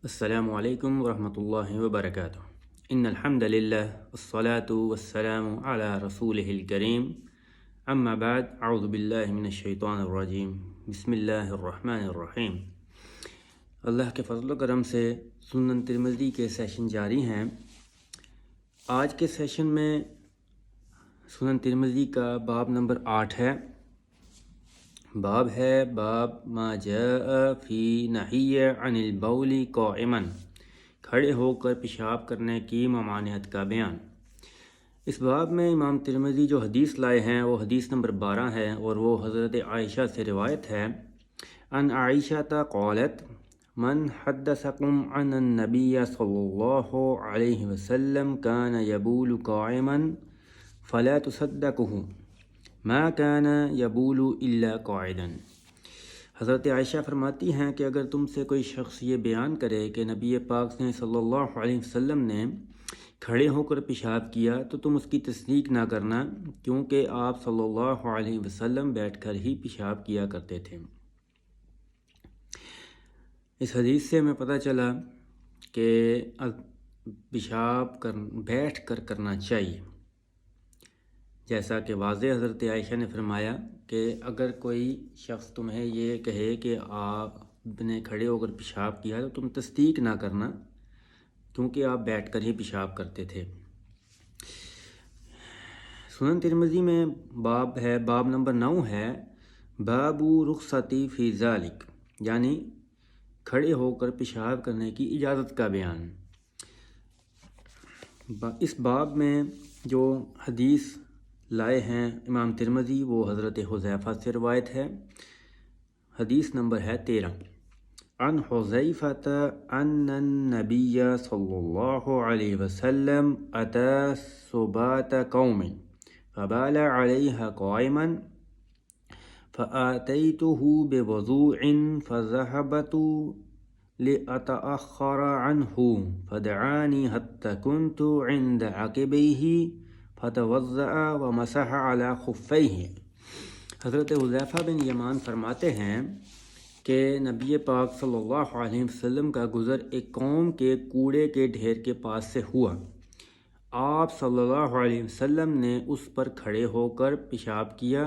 السلام علیکم ورحمۃ اللہ وبرکاتہ۔ ان الحمد للہ والصلاة والسلام علی رسولہ الکریم، اما بعد، اعوذ باللہ من الشیطان الرجیم، بسم اللہ الرحمن الرحیم۔ اللہ کے فضل و کرم سے سنن ترمذی کے سیشن جاری ہیں۔ آج کے سیشن میں سنن ترمذی کا باب نمبر 8 ہے۔ باب ما جاء فی نہی عن البول قائما، کھڑے ہو کر پیشاب کرنے کی ممانعت کا بیان۔ اس باب میں امام ترمذی جو حدیث لائے ہیں وہ حدیث نمبر 12 ہے، اور وہ حضرت عائشہ سے روایت ہے۔ ان عائشہ قالت من حدثکم عن النبی صلی اللہ علیہ وسلم کان یبول قائما فلا تصدقه ما کان یبول الا قاعدا۔ حضرت عائشہ فرماتی ہیں کہ اگر تم سے کوئی شخص یہ بیان کرے کہ نبی پاک نے صلی اللہ علیہ وسلم نے کھڑے ہو کر پیشاب کیا تو تم اس کی تصدیق نہ کرنا، کیونکہ آپ صلی اللہ علیہ وسلم بیٹھ کر ہی پیشاب کیا کرتے تھے۔ اس حدیث سے ہمیں پتہ چلا کہ پیشاب بیٹھ کر کرنا چاہیے، جیسا کہ واضح حضرت عائشہ نے فرمایا کہ اگر کوئی شخص تمہیں یہ کہے کہ آپ نے کھڑے ہو کر پیشاب کیا تو تم تصدیق نہ کرنا، کیونکہ آپ بیٹھ کر ہی پیشاب کرتے تھے۔ سنن ترمذی میں باب نمبر 9 ہے، باب رخصتی فی ذالک، یعنی کھڑے ہو کر پیشاب کرنے کی اجازت کا بیان۔ اس باب میں جو حدیث لائے ہیں امام ترمذی وہ حضرت حذیفہ سے روایت ہے۔ حدیث نمبر ہے 13۔ عن حذیفہ ان النبی صلی اللہ علیہ وسلم اتی سبات قوم فبال علیہ قائما فآتیتہ بوضوء فذهبت لأتأخر عنہ فدعانی حتی کنت عند عقبیہ فتوضأ ومسح على خفیہ۔ حضرت حذیفہ بن یمان فرماتے ہیں کہ نبی پاک صلی اللہ علیہ وسلم کا گزر ایک قوم کے کوڑے کے ڈھیر کے پاس سے ہوا۔ آپ صلی اللہ علیہ وسلم نے اس پر کھڑے ہو کر پیشاب کیا۔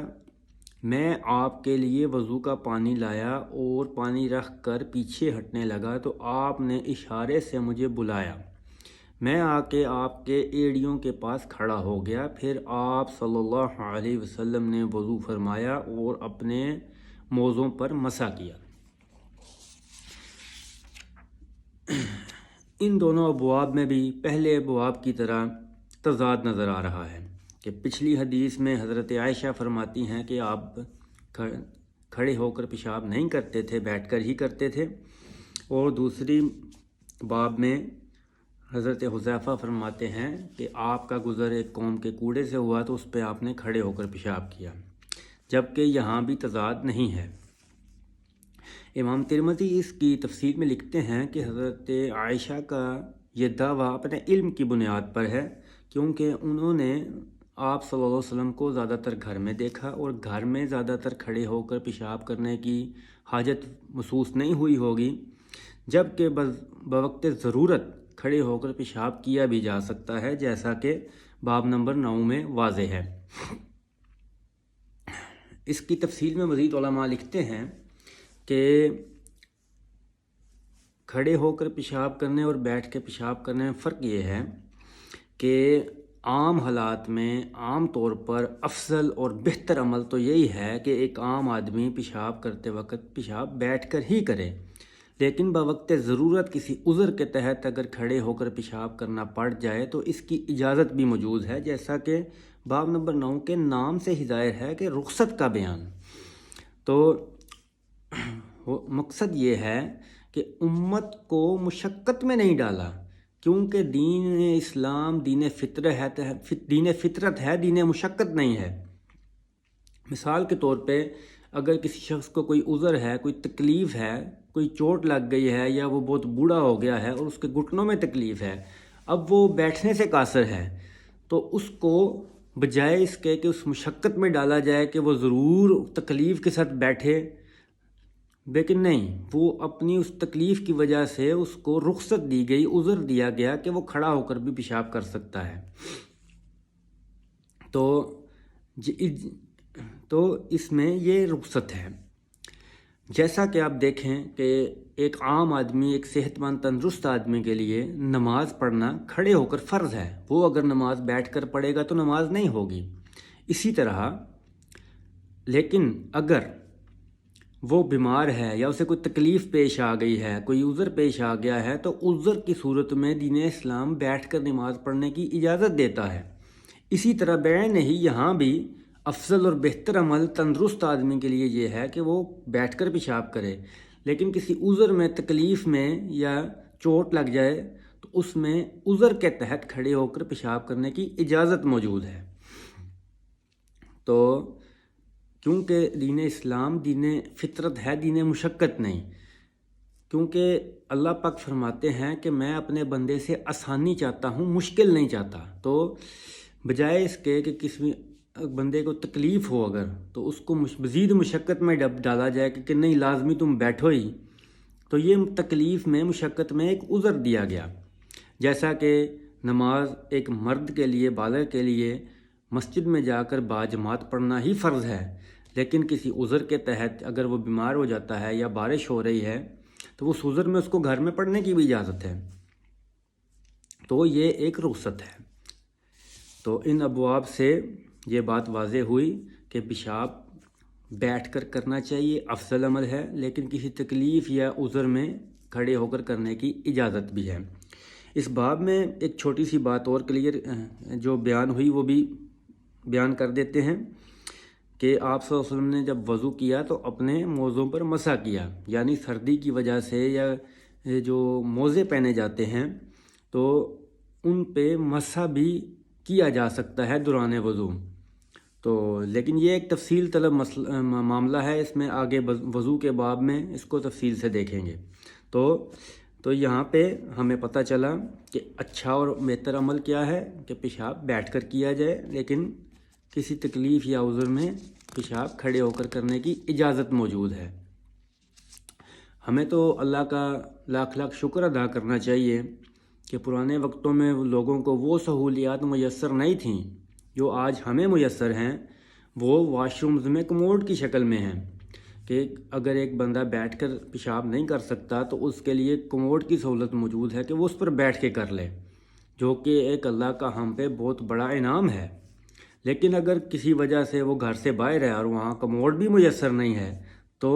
میں آپ کے لیے وضو کا پانی لایا اور پانی رکھ کر پیچھے ہٹنے لگا تو آپ نے اشارے سے مجھے بلایا۔ میں آ کے آپ کے ایڑیوں کے پاس کھڑا ہو گیا، پھر آپ صلی اللہ علیہ وسلم نے وضو فرمایا اور اپنے موزوں پر مسح کیا۔ ان دونوں ابواب میں بھی پہلے ابواب کی طرح تضاد نظر آ رہا ہے کہ پچھلی حدیث میں حضرت عائشہ فرماتی ہیں کہ آپ کھڑے ہو کر پیشاب نہیں کرتے تھے، بیٹھ کر ہی کرتے تھے، اور دوسری باب میں حضرت حذیفہ فرماتے ہیں کہ آپ کا گزر ایک قوم کے کوڑے سے ہوا تو اس پہ آپ نے کھڑے ہو کر پیشاب کیا، جبکہ یہاں بھی تضاد نہیں ہے۔ امام ترمذی اس کی تفسیر میں لکھتے ہیں کہ حضرت عائشہ کا یہ دعویٰ اپنے علم کی بنیاد پر ہے، کیونکہ انہوں نے آپ صلی اللہ علیہ وسلم کو زیادہ تر گھر میں دیکھا، اور گھر میں زیادہ تر کھڑے ہو کر پیشاب کرنے کی حاجت محسوس نہیں ہوئی ہوگی، جبکہ بوقت ضرورت کھڑے ہو کر پیشاب کیا بھی جا سکتا ہے، جیسا کہ باب نمبر 9 میں واضح ہے۔ اس کی تفصیل میں مزید علماء لکھتے ہیں کہ کھڑے ہو کر پیشاب کرنے اور بیٹھ کے پیشاب کرنے میں فرق یہ ہے کہ عام حالات میں عام طور پر افضل اور بہتر عمل تو یہی ہے کہ ایک عام آدمی پیشاب کرتے وقت پیشاب بیٹھ کر ہی کرے، لیکن بوقت ضرورت کسی عذر کے تحت اگر کھڑے ہو کر پیشاب کرنا پڑ جائے تو اس کی اجازت بھی موجود ہے، جیسا کہ باب نمبر 9 کے نام سے ہی ظاہر ہے کہ رخصت کا بیان۔ تو مقصد یہ ہے کہ امت کو مشقت میں نہیں ڈالا، کیونکہ دین اسلام دین فطرت ہے، دین مشقت نہیں ہے۔ مثال کے طور پہ اگر کسی شخص کو کوئی عذر ہے، کوئی تکلیف ہے، کوئی چوٹ لگ گئی ہے، یا وہ بہت بوڑھا ہو گیا ہے اور اس کے گھٹنوں میں تکلیف ہے، اب وہ بیٹھنے سے قاصر ہے، تو اس کو بجائے اس کے کہ اس مشقت میں ڈالا جائے کہ وہ ضرور تکلیف کے ساتھ بیٹھے، لیکن نہیں، وہ اپنی اس تکلیف کی وجہ سے اس کو رخصت دی گئی، عذر دیا گیا کہ وہ کھڑا ہو کر بھی پیشاب کر سکتا ہے۔ تو اس میں یہ رخصت ہے۔ جیسا کہ آپ دیکھیں کہ ایک عام آدمی، ایک صحت مند تندرست آدمی کے لیے نماز پڑھنا کھڑے ہو کر فرض ہے۔ وہ اگر نماز بیٹھ کر پڑھے گا تو نماز نہیں ہوگی۔ اسی طرح لیکن اگر وہ بیمار ہے یا اسے کوئی تکلیف پیش آ گئی ہے، کوئی عذر پیش آ گیا ہے، تو عذر کی صورت میں دین اسلام بیٹھ کر نماز پڑھنے کی اجازت دیتا ہے۔ اسی طرح بعین ہی یہاں بھی افضل اور بہتر عمل تندرست آدمی کے لیے یہ ہے کہ وہ بیٹھ کر پیشاب کرے، لیکن کسی عذر میں، تکلیف میں یا چوٹ لگ جائے تو اس میں عذر کے تحت کھڑے ہو کر پیشاب کرنے کی اجازت موجود ہے۔ تو کیونکہ دین اسلام دین فطرت ہے، دین مشقت نہیں، کیونکہ اللہ پاک فرماتے ہیں کہ میں اپنے بندے سے آسانی چاہتا ہوں، مشکل نہیں چاہتا۔ تو بجائے اس کے کہ کسی بندے کو تکلیف ہو اگر، تو اس کو مزید مشقت میں ڈالا جائے کہ نہیں لازمی تم بیٹھو ہی، تو یہ تکلیف میں، مشقت میں ایک عذر دیا گیا۔ جیسا کہ نماز ایک مرد کے لیے، بالغ کے لیے مسجد میں جا کر باجماعت پڑھنا ہی فرض ہے، لیکن کسی عذر کے تحت اگر وہ بیمار ہو جاتا ہے یا بارش ہو رہی ہے تو اس عذر میں اس کو گھر میں پڑھنے کی بھی اجازت ہے۔ تو یہ ایک رخصت ہے۔ تو ان ابواب سے یہ بات واضح ہوئی کہ پیشاب بیٹھ کر کرنا چاہیے، افضل عمل ہے، لیکن کسی تکلیف یا عذر میں کھڑے ہو کر کرنے کی اجازت بھی ہے۔ اس باب میں ایک چھوٹی سی بات اور کلیئر جو بیان ہوئی وہ بھی بیان کر دیتے ہیں کہ آپ صلی اللہ علیہ وسلم نے جب وضو کیا تو اپنے موزوں پر مسح کیا، یعنی سردی کی وجہ سے یا جو موزے پہنے جاتے ہیں تو ان پہ مسح بھی کیا جا سکتا ہے دوران وضو۔ تو لیکن یہ ایک تفصیل طلب معاملہ ہے، اس میں آگے وضو کے باب میں اس کو تفصیل سے دیکھیں گے۔ تو یہاں پہ ہمیں پتہ چلا کہ اچھا اور بہتر عمل کیا ہے کہ پیشاب بیٹھ کر کیا جائے، لیکن کسی تکلیف یا عذر میں پیشاب کھڑے ہو کر کرنے کی اجازت موجود ہے۔ ہمیں تو اللہ کا لاکھ لاکھ شکر ادا کرنا چاہیے کہ پرانے وقتوں میں لوگوں کو وہ سہولیات میسر نہیں تھیں جو آج ہمیں میسر ہیں۔ وہ واش رومز میں کموڈ کی شکل میں ہیں کہ اگر ایک بندہ بیٹھ کر پیشاب نہیں کر سکتا تو اس کے لیے کموڈ کی سہولت موجود ہے کہ وہ اس پر بیٹھ کے کر لے، جو کہ ایک اللہ کا ہم پہ بہت بڑا انعام ہے۔ لیکن اگر کسی وجہ سے وہ گھر سے باہر ہے اور وہاں کموڈ بھی میسر نہیں ہے تو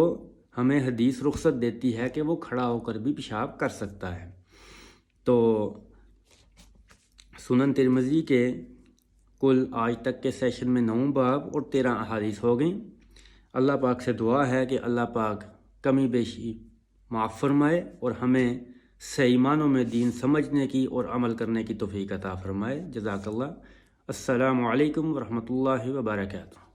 ہمیں حدیث رخصت دیتی ہے کہ وہ کھڑا ہو کر بھی پیشاب کر سکتا ہے۔ تو سنن ترمذی کے کل آج تک کے سیشن میں 9 باب اور 13 احادیث ہو گئیں۔ اللہ پاک سے دعا ہے کہ اللہ پاک کمی بیشی معاف فرمائے اور ہمیں صحیح معنوں میں دین سمجھنے کی اور عمل کرنے کی توفیق عطا فرمائے۔ جزاک اللہ۔ السلام علیکم ورحمۃ اللہ وبرکاتہ۔